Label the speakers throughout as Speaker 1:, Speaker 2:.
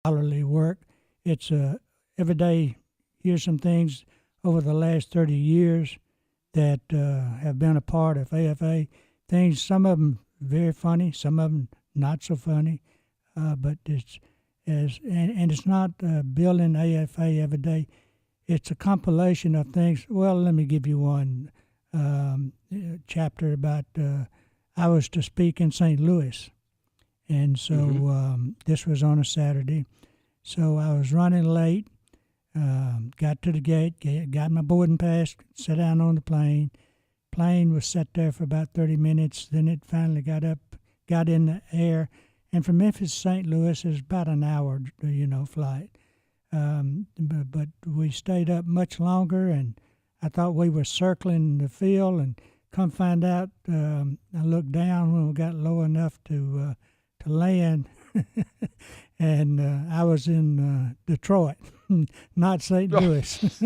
Speaker 1: scholarly work. It's every day. Here's some things over the last 30 years that have been a part of AFA. Things, some of them very funny, some of them not so funny, but and it's not building AFA every day. It's a compilation of things. Well, let me give you one chapter about I was to speak in St. Louis, and so this was on a Saturday. So I was running late, got to the gate, got my boarding pass, sat down on the plane. Plane was sat there for about 30 minutes. Then it finally got in the air. And from Memphis to St. Louis is about an hour, flight. But we stayed up much longer, and I thought we were circling the field, and come find out, I looked down when we got low enough to land, and I was in Detroit, not St. Louis.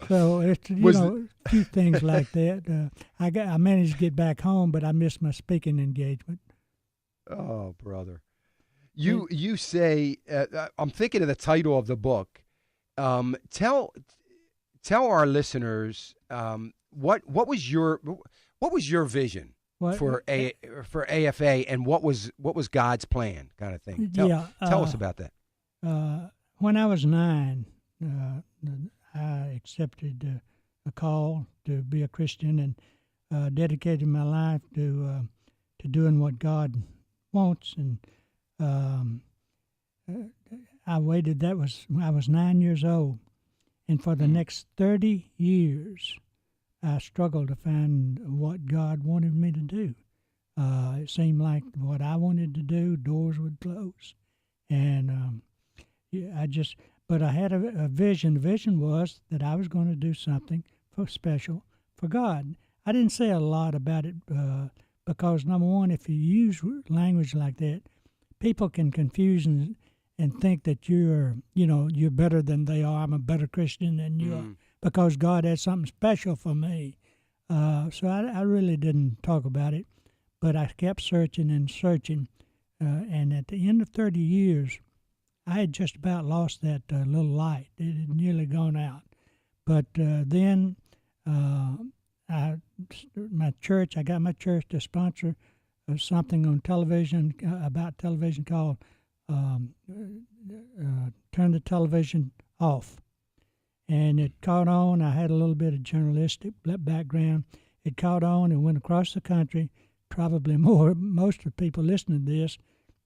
Speaker 1: So it's a few things like that. I managed to get back home, but I missed my speaking engagement.
Speaker 2: Oh, brother. You say, I'm thinking of the title of the book. Tell our listeners what was your vision for AFA, and what was God's plan, kind of thing. Tell us about that.
Speaker 1: When I was 9, I accepted a call to be a Christian and dedicated my life to doing what God wants, and I waited. I was 9 years old, and for the next 30 years, I struggled to find what God wanted me to do. It seemed like what I wanted to do, doors would close, and But I had a vision. The vision was that I was going to do something special for God. I didn't say a lot about it because, number one, if you use language like that, people can confuse and think that you're better than they are. I'm a better Christian than you are because God has something special for me. So I really didn't talk about it, but I kept searching and searching. And at the end of 30 years, I had just about lost that little light. It had nearly gone out. But then I got my church to sponsor something on television, about television called Turn the Television Off. And it caught on. I had a little bit of journalistic background. It caught on and went across the country. Probably most of the people listening to this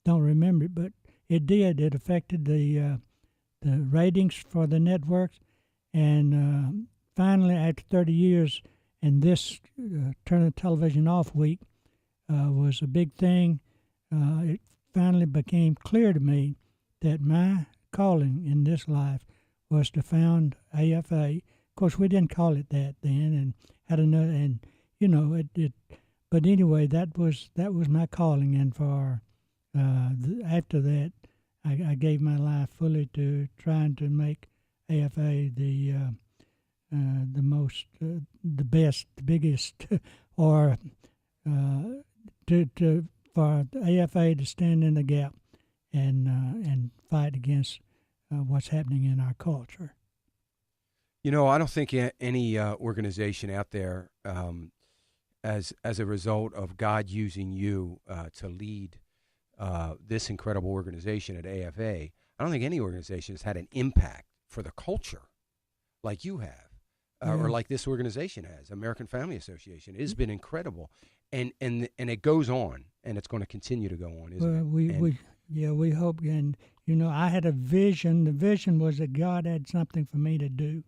Speaker 1: don't remember it, but it did. It affected the ratings for the networks. And finally, after 30 years, and this Turn the Television Off week was a big thing, it finally became clear to me that my calling in this life was to found AFA. Of course, we didn't call it that then, and had another, and it. But anyway, that was my calling, and for after that, I gave my life fully to trying to make AFA the most, the best, the biggest, or for the AFA to stand in the gap and fight against what's happening in our culture.
Speaker 2: I don't think any organization out there, as a result of God using you to lead this incredible organization at AFA, I don't think any organization has had an impact for the culture like you have, or like this organization has. American Family Association. It has been incredible, and it goes on, and it's going to continue to go on, isn't it?
Speaker 1: We hope. And I had a vision. The vision was that God had something for me to do,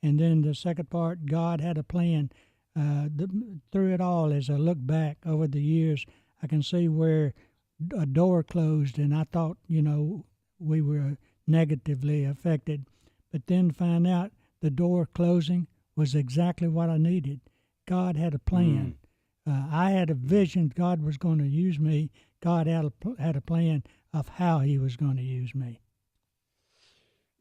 Speaker 1: and then the second part, God had a plan. Through it all, as I look back over the years, I can see where a door closed, and I thought, we were negatively affected. But then find out the door closing was exactly what I needed. God had a plan. I had a vision God was going to use me. God had a plan of how he was going to use me.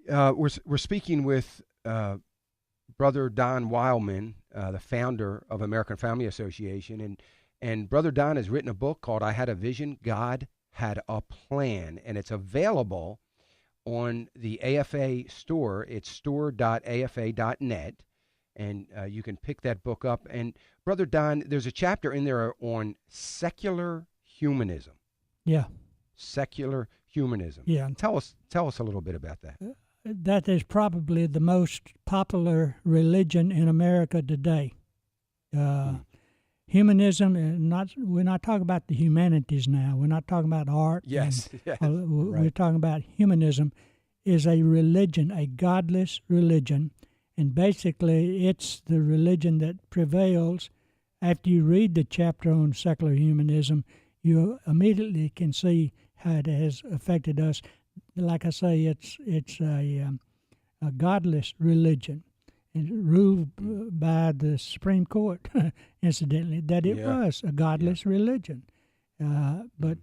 Speaker 2: We're speaking with Brother Don Wildmon, the founder of American Family Association, and Brother Don has written a book called "I Had a Vision, God Had a Plan, and it's available on the AFA store. It's store.afa.net, and you can pick that book up. And Brother Don, there's a chapter in there on secular humanism.
Speaker 1: Yeah.
Speaker 2: Secular humanism.
Speaker 1: Yeah.
Speaker 2: Tell us a little bit about that.
Speaker 1: That is probably the most popular religion in America today. Humanism, we're not talking about the humanities now. We're not talking about art.
Speaker 2: Yes.
Speaker 1: We're talking about humanism is a religion, a godless religion. And basically, it's the religion that prevails. After you read the chapter on secular humanism, you immediately can see how it has affected us. Like I say, it's a godless religion, and ruled by the Supreme Court, incidentally, that it was a godless religion. But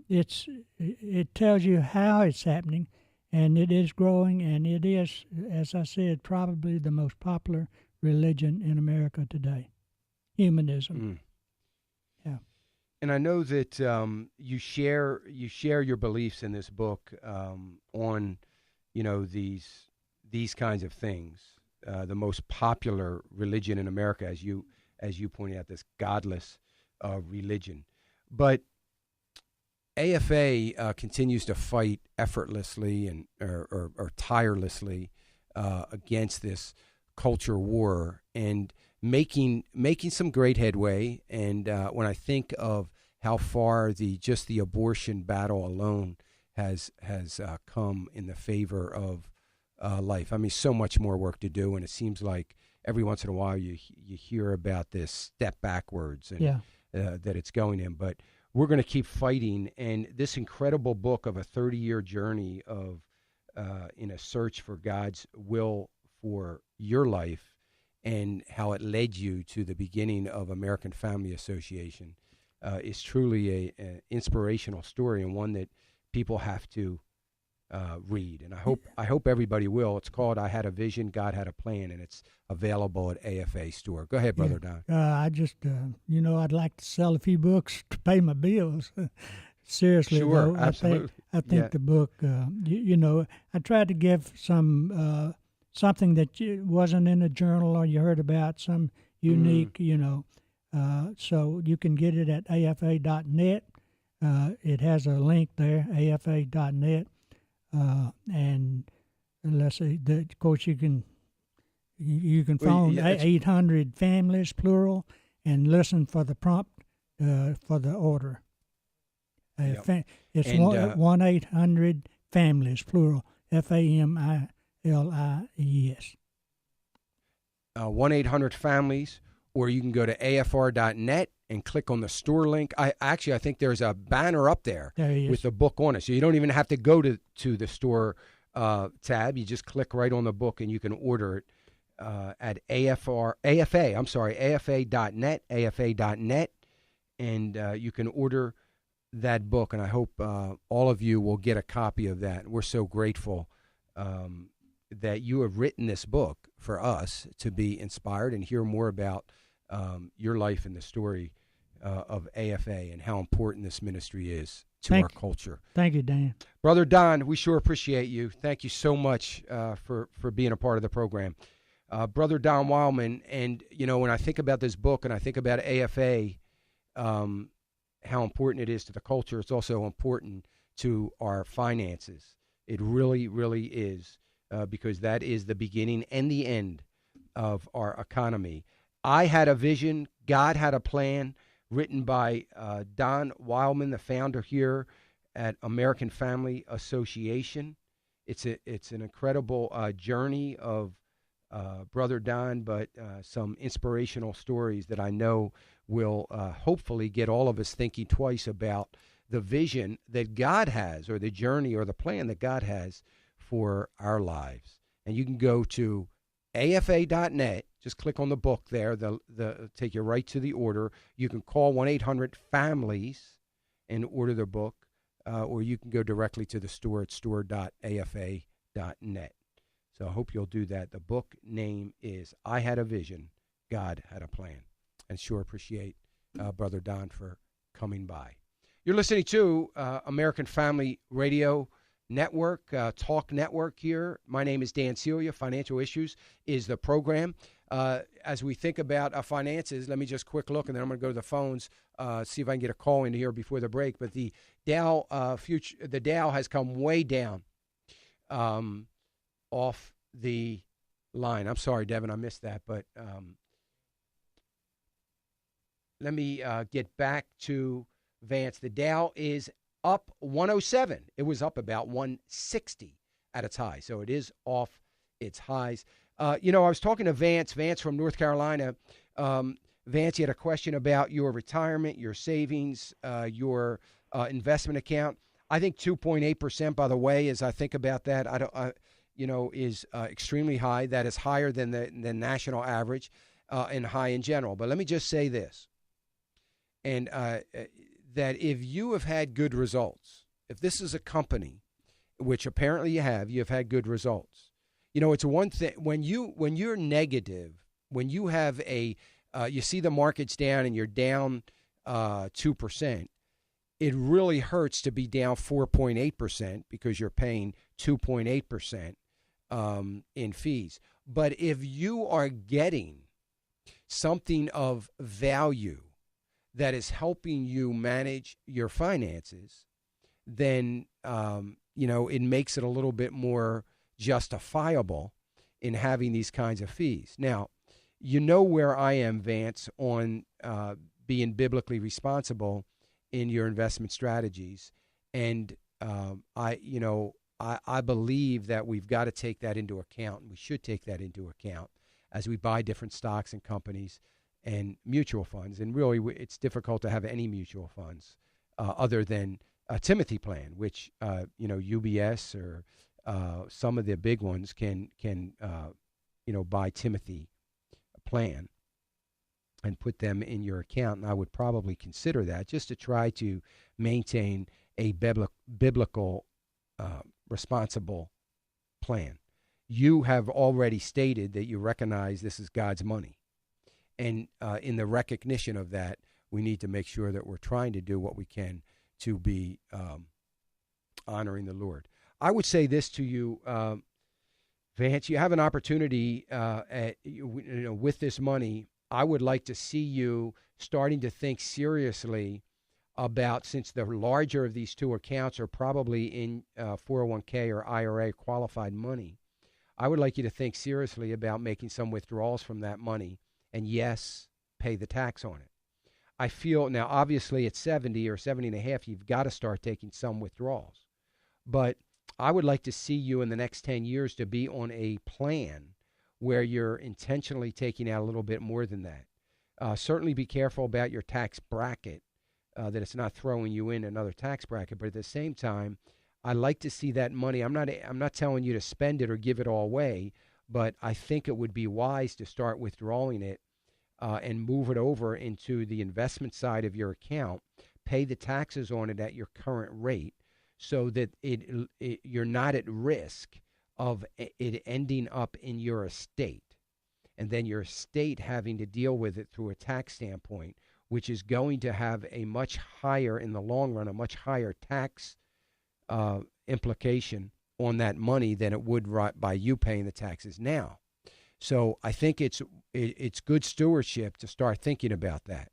Speaker 1: it tells you how it's happening, and it is growing, and it is, as I said, probably the most popular religion in America today, humanism. Yeah.
Speaker 2: And I know that you share your beliefs in this book on, these kinds of things. The most popular religion in America, as you pointed out, this godless religion. But AFA continues to fight effortlessly and or tirelessly against this culture war and making some great headway. And when I think of how far the abortion battle alone has come in the favor of life, I mean, so much more work to do, and it seems like every once in a while you hear about this step backwards and that it's going in. But we're going to keep fighting, and this incredible book of a 30-year journey of in a search for God's will for your life and how it led you to the beginning of American Family Association is truly an inspirational story, and one that people have to read. And I hope everybody will. It's called "I Had a Vision, God Had a Plan," and it's available at AFA store. Go ahead, Brother Don.
Speaker 1: I just, I'd like to sell a few books to pay my bills. Seriously,
Speaker 2: sure,
Speaker 1: though,
Speaker 2: absolutely.
Speaker 1: I think the book, I tried to give some something that wasn't in a journal or you heard about, some unique, so you can get it at afa.net. It has a link there, afa.net. And let's see, of course you can phone 800 families, plural, and listen for the prompt for the order. It's 1-800 families, plural, FAMILIES.
Speaker 2: 1-800 families, or you can go to afr.net and click on the store link. I think there's a banner up there with the book on it, so you don't even have to go to the store tab. You just click right on the book, and you can order it at afa.net, and you can order that book. And I hope all of you will get a copy of that. We're so grateful that you have written this book for us to be inspired and hear more about your life and the story of AFA and how important this ministry is to our culture.
Speaker 1: Thank you, Dan.
Speaker 2: Brother Don, we sure appreciate you. Thank you so much for being a part of the program. Brother Don Wildmon, and, when I think about this book and I think about AFA, how important it is to the culture, it's also important to our finances. It really, really is, because that is the beginning and the end of our economy. I Had a Vision, God Had a Plan, written by Don Wildmon, the founder here at American Family Association. It's an incredible journey of Brother Don, but some inspirational stories that I know will hopefully get all of us thinking twice about the vision that God has, or the journey or the plan that God has for our lives. And you can go to afa.net. Just click on the book there. They'll take you right to the order. You can call 1-800-FAMILIES and order the book, or you can go directly to the store at store.afa.net. So I hope you'll do that. The book name is I Had a Vision, God Had a Plan. And sure appreciate Brother Don for coming by. You're listening to American Family Radio Network, Talk Network here. My name is Dan Celia. Financial Issues is the program. As we think about our finances, let me just quick look, and then I'm going to go to the phones, see if I can get a call in here before the break. But the Dow the Dow has come way down off the line. I'm sorry, Devin, I missed that. But let me get back to Vance. The Dow is up 107. It was up about 160 at its high, so it is off its highs. I was talking to Vance from North Carolina. Vance, you had a question about your retirement, your savings, your investment account. I think 2.8%, by the way, as I think about that, is extremely high. That is higher than the national average and high in general. But let me just say this, and that if you have had good results, if this is a company, which apparently you have had good results. It's one thing when you're negative, when you have you see the market's down and you're down 2%, it really hurts to be down 4.8% because you're paying 2.8% in fees. But if you are getting something of value that is helping you manage your finances, then it makes it a little bit more justifiable in having these kinds of fees. Now, where I am, Vance, on being biblically responsible in your investment strategies, and I believe that we've got to take that into account, and we should take that into account as we buy different stocks and companies and mutual funds. And really, it's difficult to have any mutual funds other than a Timothy plan, which UBS or some of the big ones can buy Timothy plan and put them in your account. And I would probably consider that just to try to maintain a biblical responsible plan. You have already stated that you recognize this is God's money. And in the recognition of that, we need to make sure that we're trying to do what we can to be honoring the Lord. I would say this to you, Vance. You have an opportunity with this money. I would like to see you starting to think seriously about, since the larger of these two accounts are probably in 401k or IRA qualified money, I would like you to think seriously about making some withdrawals from that money. And yes, pay the tax on it. I feel now, obviously at 70 or 70 and a half, you've got to start taking some withdrawals. But I would like to see you in the next 10 years to be on a plan where you're intentionally taking out a little bit more than that. Certainly be careful about your tax bracket, that it's not throwing you in another tax bracket. But at the same time, I like to see that money. I'm not telling you to spend it or give it all away, but I think it would be wise to start withdrawing it and move it over into the investment side of your account, pay the taxes on it at your current rate so that you're not at risk of it ending up in your estate, and then your estate having to deal with it through a tax standpoint, which is going to have a much higher, in the long run, a much higher tax implication on that money than it would by you paying the taxes now. So I think it's good stewardship to start thinking about that.